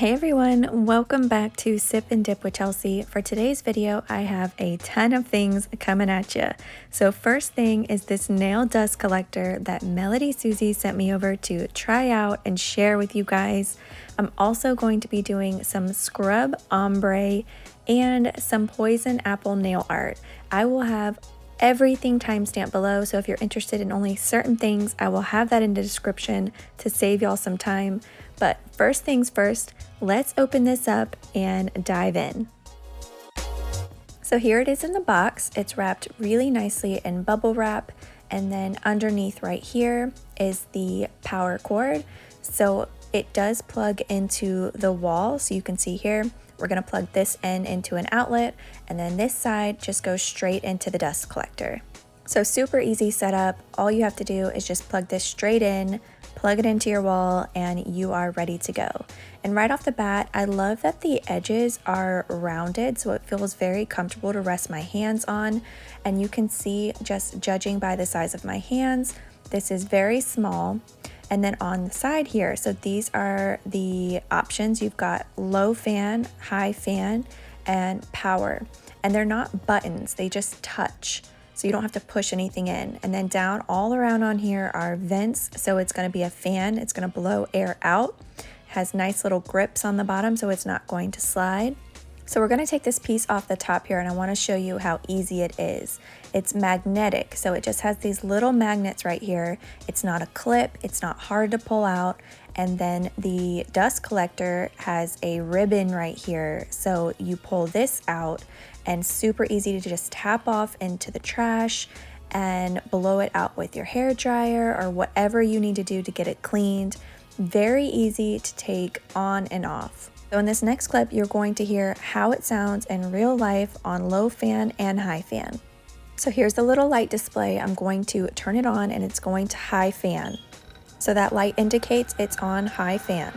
Hey everyone, welcome back to Sip and Dip with Chelsea. For today's video, I have a ton of things coming at you. So first thing is this nail dust collector that Melodysusie sent me over to try out and share with you guys. I'm also going to be doing some Scrub Ombre and some Poison Apple nail art. I will have everything timestamped below, so if you're interested in only certain things, I will have that in the description to save y'all some time. But first things first, let's open this up and dive in. So here it is in the box. It's wrapped really nicely in bubble wrap, and then underneath right here is the power cord. So it does plug into the wall, so you can see here. We're going to plug this end into an outlet, and then this side just goes straight into the dust collector. So super easy setup. All you have to do is just plug this straight in, plug it into your wall, and you are ready to go. And right off the bat, I love that the edges are rounded, so it feels very comfortable to rest my hands on. And you can see, just judging by the size of my hands, this is very small. And then on the side here, so these are the options. You've got low fan, high fan, and power. And they're not buttons, they just touch. So you don't have to push anything in. And then down all around on here are vents. So it's gonna be a fan, it's gonna blow air out. It has nice little grips on the bottom so it's not going to slide. So we're gonna take this piece off the top here, and I wanna show you how easy it is. It's magnetic, so it just has these little magnets right here. It's not a clip, it's not hard to pull out. And then the dust collector has a ribbon right here. So you pull this out, and super easy to just tap off into the trash and blow it out with your hair dryer or whatever you need to do to get it cleaned. Very easy to take on and off. So in this next clip, you're going to hear how it sounds in real life on low fan and high fan. So here's the little light display. I'm going to turn it on and it's going to high fan. So that light indicates it's on high fan.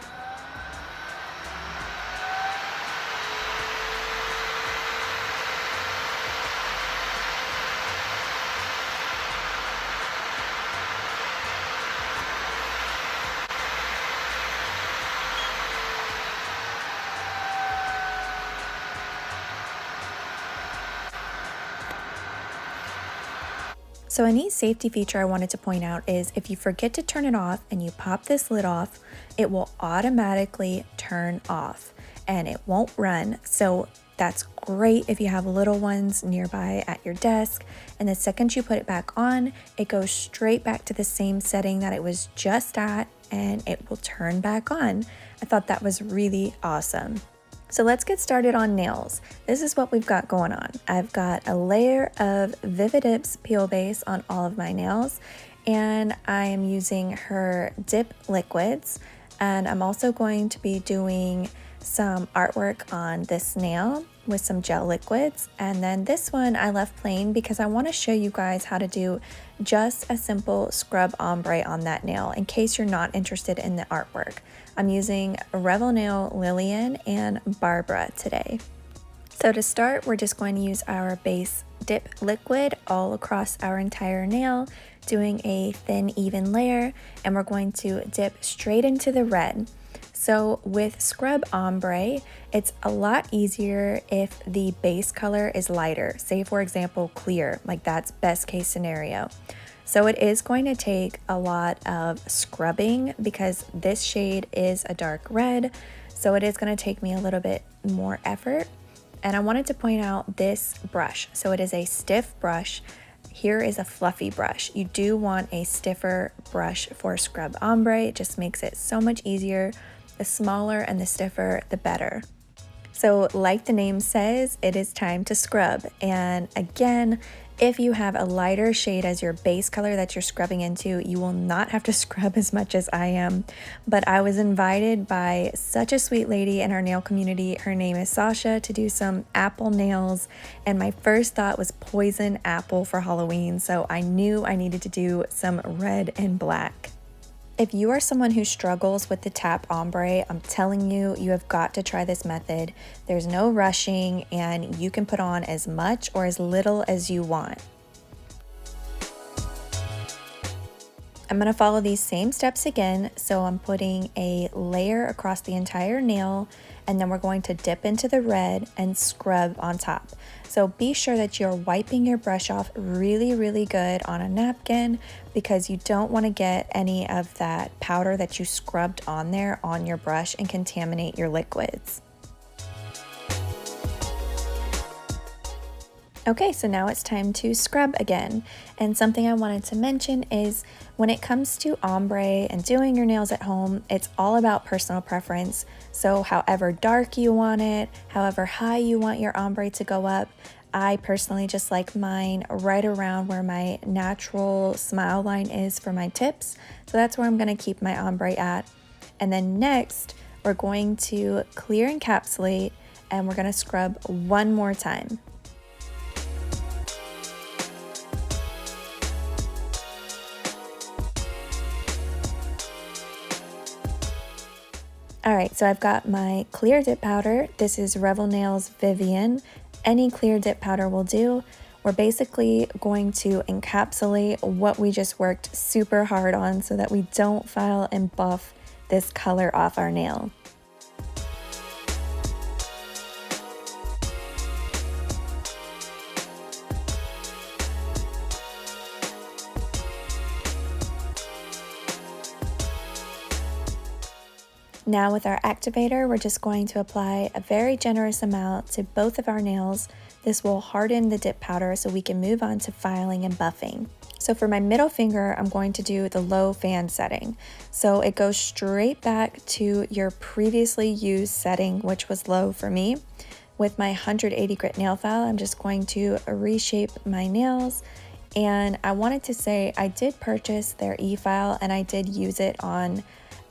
So a neat safety feature I wanted to point out is if you forget to turn it off and you pop this lid off, it will automatically turn off and it won't run. So that's great if you have little ones nearby at your desk. And the second you put it back on, it goes straight back to the same setting that it was just at, and it will turn back on. I thought that was really awesome. So let's get started on nails. This is what we've got going on. I've got a layer of VIVIDip's peel base on all of my nails, and I am using her dip liquids. And I'm also going to be doing some artwork on this nail with some gel liquids. And then this one I left plain because I want to show you guys how to do just a simple scrub ombre on that nail in case you're not interested in the artwork. I'm using Revel nail, Lillian, and Barbara today. So to start, we're just going to use our base dip liquid all across our entire nail, doing a thin, even layer, and we're going to dip straight into the red. So with Scrub Ombre, it's a lot easier if the base color is lighter, say for example clear, like that's best case scenario. So it is going to take a lot of scrubbing because this shade is a dark red, so it is going to take me a little bit more effort. And I wanted to point out this brush. So it is a stiff brush. Here is a fluffy brush. You do want a stiffer brush for Scrub Ombre. It just makes it so much easier. The smaller and the stiffer, the better. So like the name says, it is time to scrub. And again, if you have a lighter shade as your base color that you're scrubbing into, you will not have to scrub as much as I am. But I was invited by such a sweet lady in our nail community, her name is Sasha, to do some apple nails. And my first thought was poison apple for Halloween. So I knew I needed to do some red and black. If you are someone who struggles with the tap ombre, I'm telling you, you have got to try this method. There's no rushing and you can put on as much or as little as you want. I'm going to follow these same steps again. So I'm putting a layer across the entire nail, and then we're going to dip into the red and scrub on top. So be sure that you're wiping your brush off really, really good on a napkin, because you don't want to get any of that powder that you scrubbed on there on your brush and contaminate your liquids. Okay, so now it's time to scrub again. And something I wanted to mention is when it comes to ombre and doing your nails at home, it's all about personal preference. So however dark you want it, however high you want your ombre to go up, I personally just like mine right around where my natural smile line is for my tips. So that's where I'm gonna keep my ombre at. And then next, we're going to clear encapsulate, and we're gonna scrub one more time. All right, so I've got my clear dip powder. This is Revel Nails Vivian. Any clear dip powder will do. We're basically going to encapsulate what we just worked super hard on so that we don't file and buff this color off our nail. Now with our activator, we're just going to apply a very generous amount to both of our nails. This will harden the dip powder so we can move on to filing and buffing. So for my middle finger, I'm going to do the low fan setting. So it goes straight back to your previously used setting, which was low for me. With my 180 grit nail file, I'm just going to reshape my nails. And I wanted to say I did purchase their e-file and I did use it on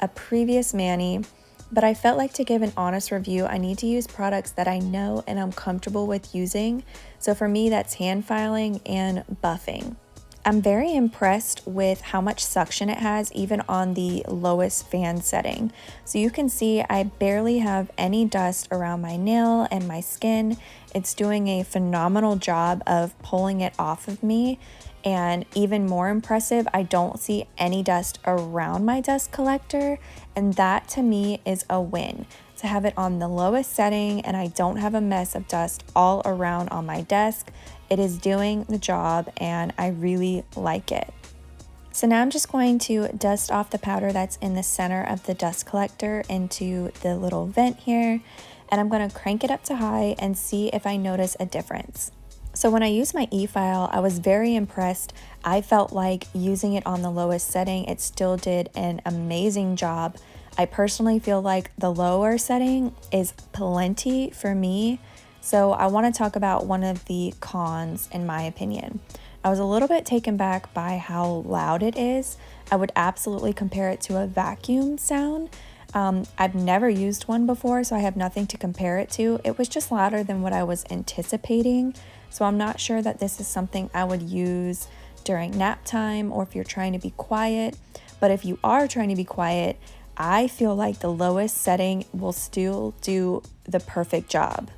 a previous mani, but I felt like to give an honest review, I need to use products that I know and I'm comfortable with using. So for me, that's hand filing and buffing. I'm very impressed with how much suction it has, even on the lowest fan setting. So you can see I barely have any dust around my nail and my skin. It's doing a phenomenal job of pulling it off of me. And even more impressive, I don't see any dust around my dust collector, and that to me is a win. To have it on the lowest setting and I don't have a mess of dust all around on my desk, it is doing the job and I really like it. So now I'm just going to dust off the powder that's in the center of the dust collector into the little vent here, and I'm going to crank it up to high and see if I notice a difference. So when I used my e-file, I was very impressed. I felt like using it on the lowest setting, it still did an amazing job. I personally feel like the lower setting is plenty for me. So I want to talk about one of the cons in my opinion. I was a little bit taken back by how loud it is. I would absolutely compare it to a vacuum sound. I've never used one before, so I have nothing to compare it to. It was just louder than what I was anticipating. So I'm not sure that this is something I would use during nap time or if you're trying to be quiet. But if you are trying to be quiet, I feel like the lowest setting will still do the perfect job.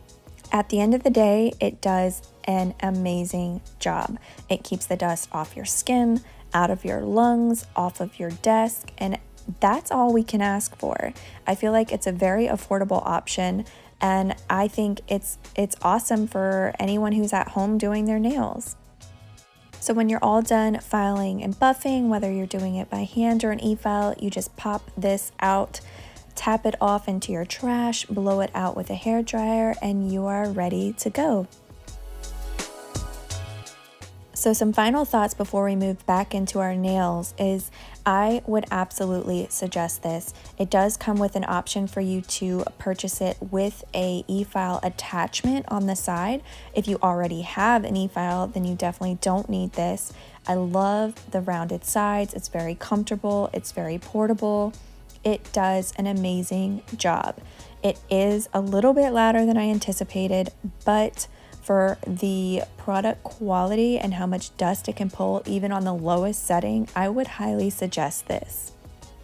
At the end of the day, it does an amazing job. It keeps the dust off your skin, out of your lungs, off of your desk, and that's all we can ask for. I feel like it's a very affordable option, and I think it's awesome for anyone who's at home doing their nails. So when you're all done filing and buffing, whether you're doing it by hand or an e-file, you just pop this out, tap it off into your trash, blow it out with a hair dryer, and you are ready to go. So some final thoughts before we move back into our nails is I would absolutely suggest this. It does come with an option for you to purchase it with a e-file attachment on the side. If you already have an e-file, then you definitely don't need this. I love the rounded sides. It's very comfortable. It's very portable. It does an amazing job. It is a little bit louder than I anticipated, but for the product quality and how much dust it can pull even on the lowest setting, I would highly suggest this.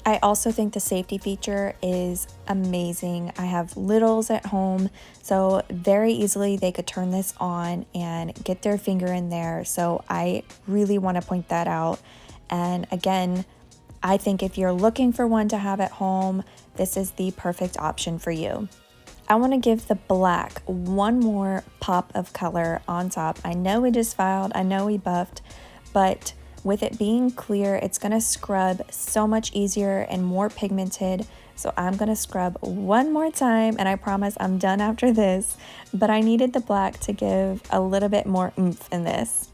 I also think the safety feature is amazing. I have littles at home, so very easily they could turn this on and get their finger in there. So I really want to point that out. And again, I think if you're looking for one to have at home, this is the perfect option for you. I want to give the black one more pop of color on top. I know we just filed, I know we buffed, but with it being clear, it's going to scrub so much easier and more pigmented. So I'm going to scrub one more time, and I promise I'm done after this, but I needed the black to give a little bit more oomph in this.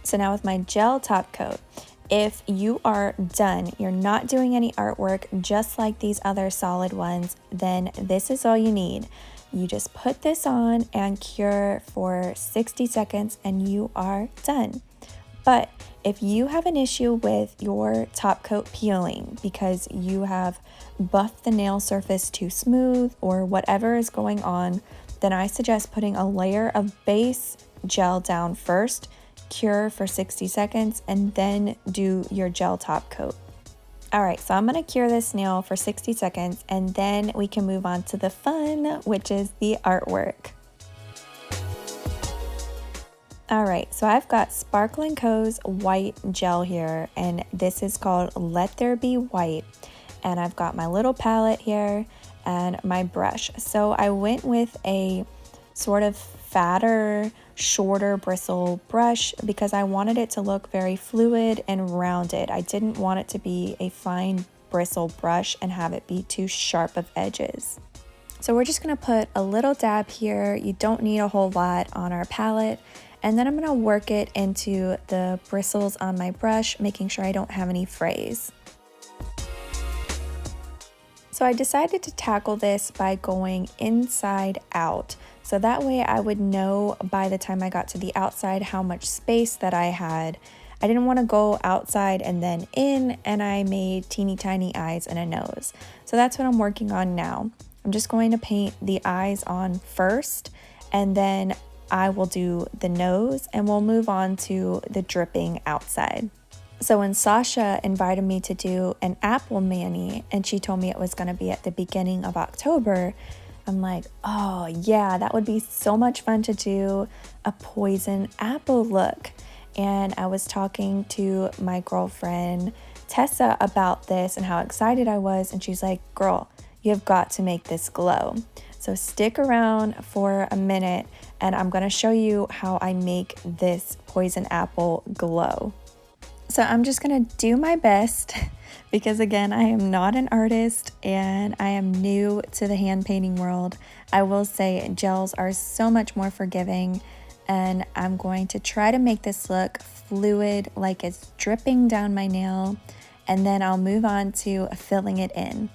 So now with my gel top coat, if you are done, you're not doing any artwork just like these other solid ones, then this is all you need. You just put this on and cure for 60 seconds and you are done. But if you have an issue with your top coat peeling because you have buffed the nail surface too smooth or whatever is going on, then I suggest putting a layer of base gel down first, cure for 60 seconds, and then do your gel top coat. All right, so I'm gonna cure this nail for 60 seconds and then we can move on to the fun, which is the artwork. All right, so I've got Sparkle & Co.'s white gel here, and this is called Let There Be White. And I've got my little palette here and my brush. So I went with a sort of fatter, shorter bristle brush because I wanted it to look very fluid and rounded. I didn't want it to be a fine bristle brush and have it be too sharp of edges. So we're just gonna put a little dab here. You don't need a whole lot on our palette. And then I'm gonna work it into the bristles on my brush, making sure I don't have any frays. So I decided to tackle this by going inside out. So that way I would know by the time I got to the outside how much space that I had. I didn't want to go outside and then in, and I made teeny tiny eyes and a nose. So that's what I'm working on now. I'm just going to paint the eyes on first, and then I will do the nose, and we'll move on to the dripping outside. So when Sasha invited me to do an apple mani, and she told me it was going to be at the beginning of October, I'm like, oh yeah, that would be so much fun to do a poison apple look. And I was talking to my girlfriend Tessa about this and how excited I was, and she's like, girl, you have got to make this glow. So stick around for a minute and I'm gonna show you how I make this poison apple glow. So I'm just gonna do my best because again, I am not an artist and I am new to the hand painting world. I will say gels are so much more forgiving, and I'm going to try to make this look fluid, like it's dripping down my nail, and then I'll move on to filling it in.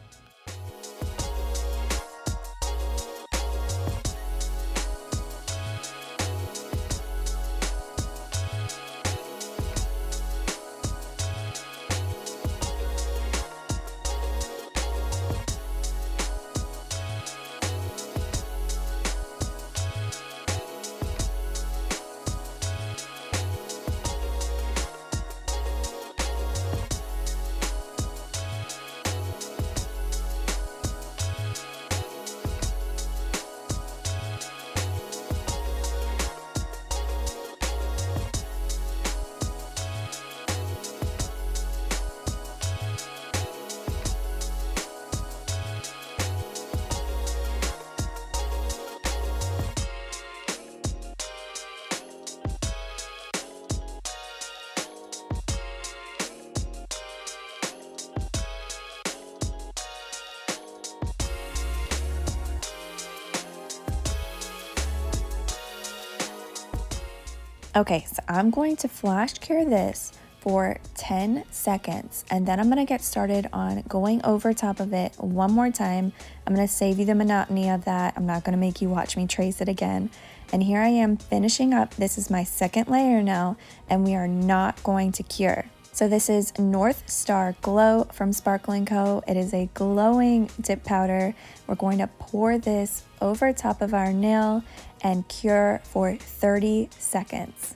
Okay, so I'm going to flash cure this for 10 seconds, and then I'm gonna get started on going over top of it one more time. I'm gonna save you the monotony of that. I'm not gonna make you watch me trace it again. And here I am finishing up. This is my second layer now, and we are not going to cure. So this is North Star Glow from Sparkle & Co. It is a glowing dip powder. We're going to pour this over top of our nail and cure for 30 seconds.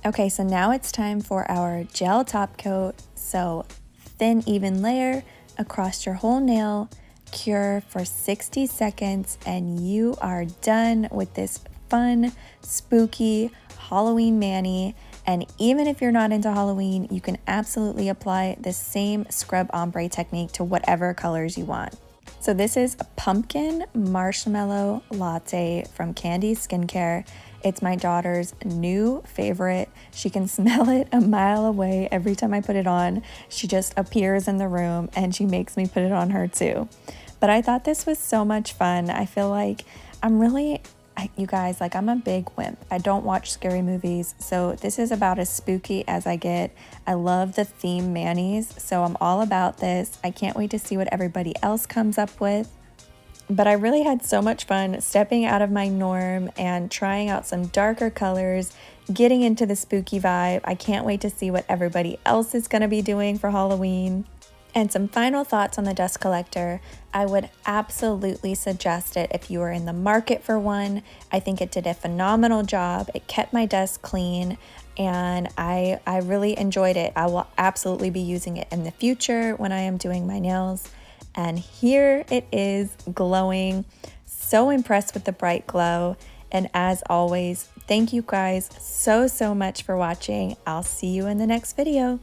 Okay, so now it's time for our gel top coat. So thin, even layer across your whole nail, cure for 60 seconds, and you are done with this fun, spooky Halloween mani. And even if you're not into Halloween, you can absolutely apply the same scrub ombre technique to whatever colors you want. So this is a pumpkin marshmallow latte from Candy Skincare. It's my daughter's new favorite. She can smell it a mile away every time I put it on. She just appears in the room and she makes me put it on her too. But I thought this was so much fun. I feel like you guys, like, I'm a big wimp. I don't watch scary movies, so this is about as spooky as I get. I love the theme manis, so I'm all about this. I can't wait to see what everybody else comes up with. But I really had so much fun stepping out of my norm and trying out some darker colors, getting into the spooky vibe. I can't wait to see what everybody else is going to be doing for Halloween. And some final thoughts on the dust collector. I would absolutely suggest it if you are in the market for one. I think it did a phenomenal job. It kept my desk clean and I really enjoyed it. I will absolutely be using it in the future when I am doing my nails. And here it is glowing. So impressed with the bright glow. And as always, thank you guys so much for watching. I'll see you in the next video.